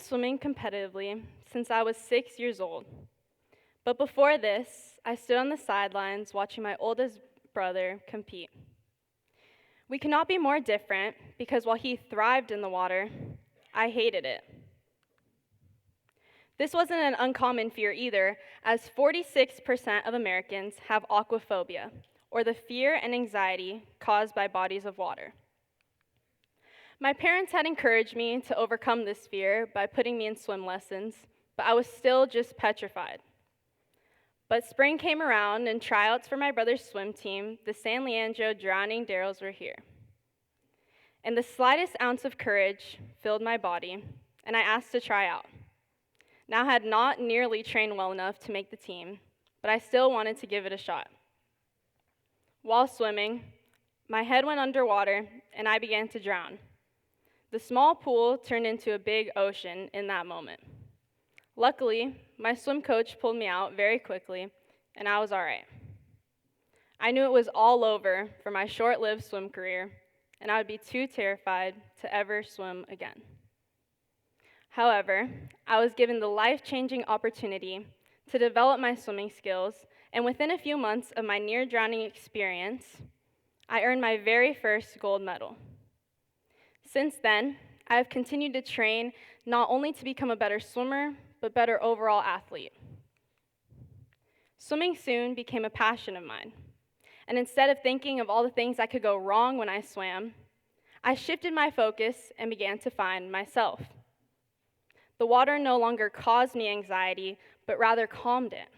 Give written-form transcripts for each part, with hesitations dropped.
swimming competitively since I was 6 years old. But before this, I stood on the sidelines watching my oldest brother compete. We could not be more different because while he thrived in the water, I hated it. This wasn't an uncommon fear either, as 46% of Americans have aquaphobia, or the fear and anxiety caused by bodies of water. My parents had encouraged me to overcome this fear by putting me in swim lessons, but I was still just petrified. But spring came around and tryouts for my brother's swim team, the San Leandro Drowning Darrells, were here. And the slightest ounce of courage filled my body, and I asked to try out. Now I had not nearly trained well enough to make the team, but I still wanted to give it a shot. While swimming, my head went underwater and I began to drown. The small pool turned into a big ocean in that moment. Luckily, my swim coach pulled me out very quickly, and I was all right. I knew it was all over for my short-lived swim career, and I would be too terrified to ever swim again. However, I was given the life-changing opportunity to develop my swimming skills, and within a few months of my near-drowning experience, I earned my very first gold medal. Since then, I have continued to train not only to become a better swimmer, but better overall athlete. Swimming soon became a passion of mine, and instead of thinking of all the things that could go wrong when I swam, I shifted my focus and began to find myself. The water no longer caused me anxiety, but rather calmed it.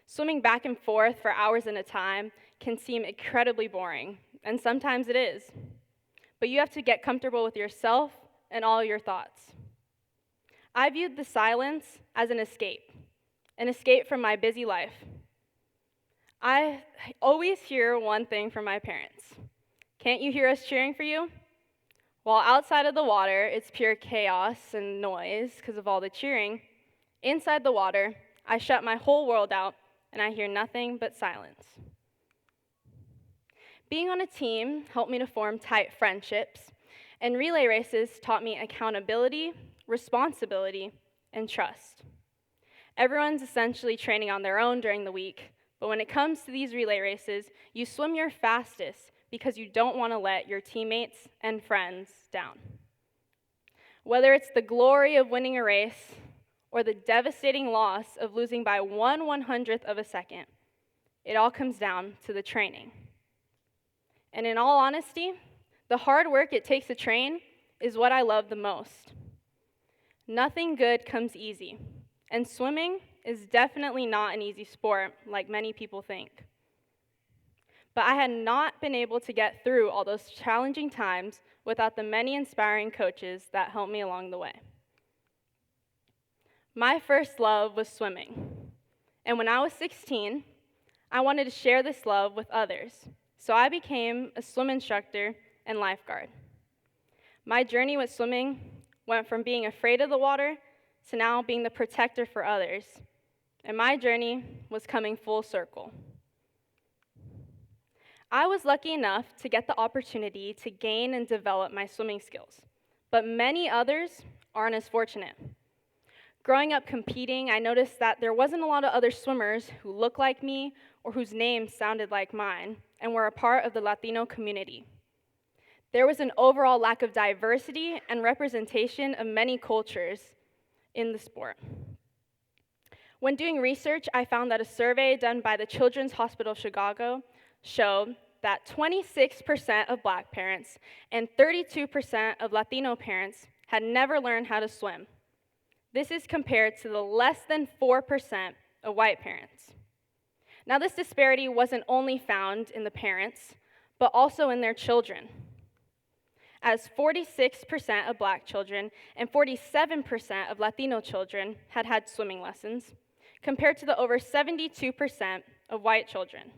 Swimming back and forth for hours at a time can seem incredibly boring, and sometimes it is. But you have to get comfortable with yourself and all your thoughts. I viewed the silence as an escape from my busy life. I always hear one thing from my parents. Can't you hear us cheering for you? While outside of the water, it's pure chaos and noise because of all the cheering. Inside the water, I shut my whole world out and I hear nothing but silence. Being on a team helped me to form tight friendships, and relay races taught me accountability, responsibility, and trust. Everyone's essentially training on their own during the week, but when it comes to these relay races, you swim your fastest because you don't want to let your teammates and friends down. Whether it's the glory of winning a race or the devastating loss of losing by 1/100th of a second, it all comes down to the training. And in all honesty, the hard work it takes to train is what I love the most. Nothing good comes easy, and swimming is definitely not an easy sport like many people think. But I had not been able to get through all those challenging times without the many inspiring coaches that helped me along the way. My first love was swimming, and when I was 16, I wanted to share this love with others, so I became a swim instructor and lifeguard. My journey with swimming went from being afraid of the water to now being the protector for others, and my journey was coming full circle. I was lucky enough to get the opportunity to gain and develop my swimming skills, but many others aren't as fortunate. Growing up competing, I noticed that there wasn't a lot of other swimmers who looked like me or whose names sounded like mine and were a part of the Latino community. There was an overall lack of diversity and representation of many cultures in the sport. When doing research, I found that a survey done by the Children's Hospital of Chicago showed that 26% of Black parents and 32% of Latino parents had never learned how to swim. This is compared to the less than 4% of white parents. Now, this disparity wasn't only found in the parents, but also in their children, as 46% of Black children and 47% of Latino children had had swimming lessons, compared to the over 72% of white children.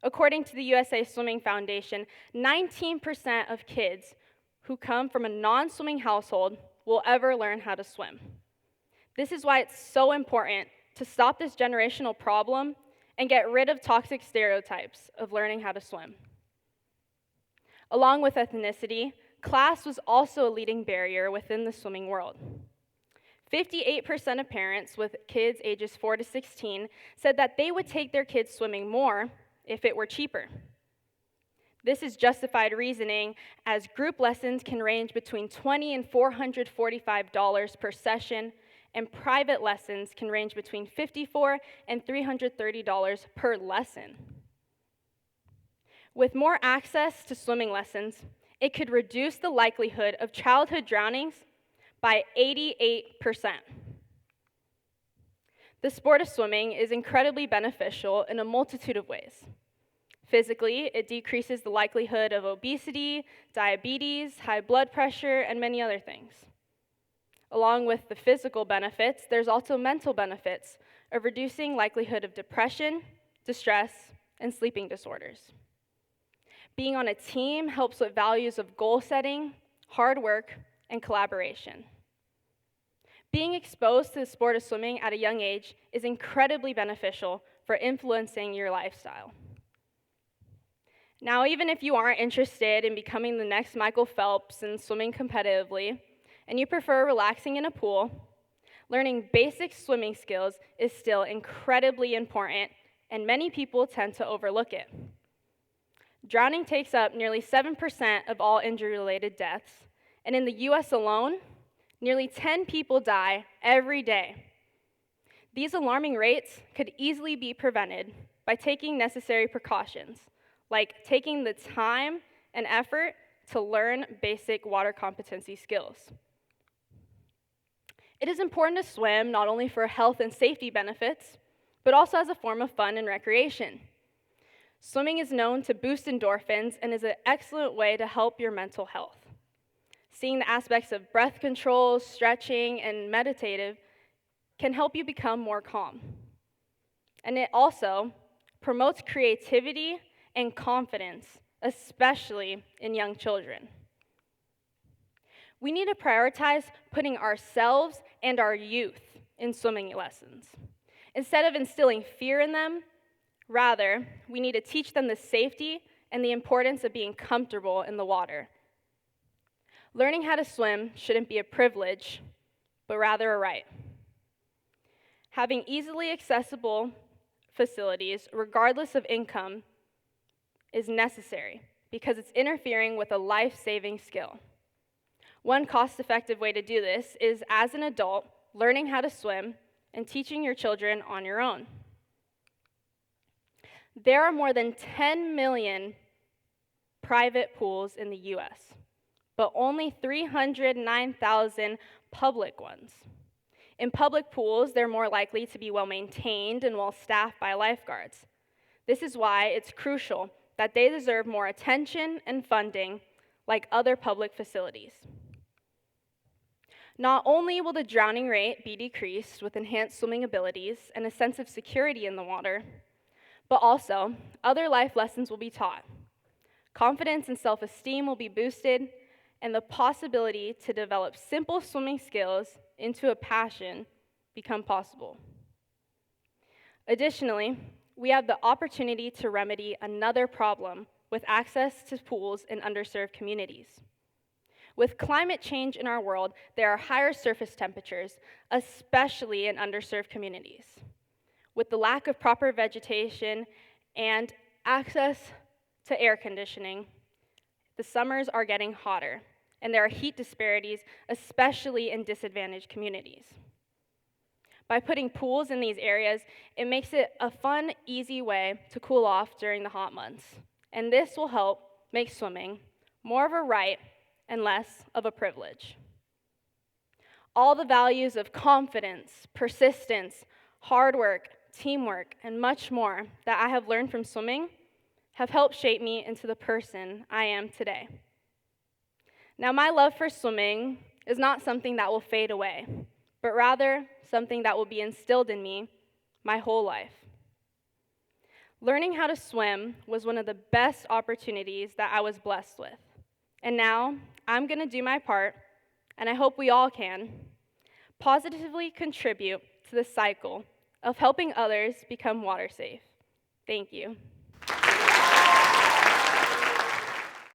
According to the USA Swimming Foundation, 19% of kids who come from a non-swimming household will ever learn how to swim. This is why it's so important to stop this generational problem and get rid of toxic stereotypes of learning how to swim. Along with ethnicity, Class was also a leading barrier within the swimming world. 58% of parents with kids ages 4 to 16 said that they would take their kids swimming more if it were cheaper. This is justified reasoning, as group lessons can range between $20 and $445 per session, and private lessons can range between $54 and $330 per lesson. With more access to swimming lessons, it could reduce the likelihood of childhood drownings by 88%. The sport of swimming is incredibly beneficial in a multitude of ways. Physically, it decreases the likelihood of obesity, diabetes, high blood pressure, and many other things. Along with the physical benefits, there's also mental benefits of reducing likelihood of depression, distress, and sleeping disorders. Being on a team helps with values of goal setting, hard work, and collaboration. Being exposed to the sport of swimming at a young age is incredibly beneficial for influencing your lifestyle. Now, even if you aren't interested in becoming the next Michael Phelps and swimming competitively, and you prefer relaxing in a pool, learning basic swimming skills is still incredibly important, and many people tend to overlook it. Drowning takes up nearly 7% of all injury-related deaths, and in the US alone, nearly 10 people die every day. These alarming rates could easily be prevented by taking necessary precautions, like taking the time and effort to learn basic water competency skills. It is important to swim not only for health and safety benefits, but also as a form of fun and recreation. Swimming is known to boost endorphins and is an excellent way to help your mental health. Seeing the aspects of breath control, stretching, and meditative can help you become more calm. And it also promotes creativity and confidence, especially in young children. We need to prioritize putting ourselves and our youth in swimming lessons. Instead of instilling fear in them, rather, we need to teach them the safety and the importance of being comfortable in the water. Learning how to swim shouldn't be a privilege, but rather a right. Having easily accessible facilities, regardless of income, is necessary because it's interfering with a life-saving skill. One cost-effective way to do this is, as an adult, learning how to swim and teaching your children on your own. There are more than 10 million private pools in the US, but only 309,000 public ones. In public pools, they're more likely to be well-maintained and well-staffed by lifeguards. This is why it's crucial that they deserve more attention and funding like other public facilities. Not only will the drowning rate be decreased with enhanced swimming abilities and a sense of security in the water, but also other life lessons will be taught. Confidence and self-esteem will be boosted, and the possibility to develop simple swimming skills into a passion become possible. Additionally, we have the opportunity to remedy another problem with access to pools in underserved communities. With climate change in our world, there are higher surface temperatures, especially in underserved communities. With the lack of proper vegetation and access to air conditioning, the summers are getting hotter, and there are heat disparities, especially in disadvantaged communities. By putting pools in these areas, it makes it a fun, easy way to cool off during the hot months, and this will help make swimming more of a right and less of a privilege. All the values of confidence, persistence, hard work, teamwork, and much more that I have learned from swimming have helped shape me into the person I am today. Now, my love for swimming is not something that will fade away, but rather something that will be instilled in me my whole life. Learning how to swim was one of the best opportunities that I was blessed with. And now, I'm going to do my part, and I hope we all can, positively contribute to the cycle of helping others become water safe. Thank you.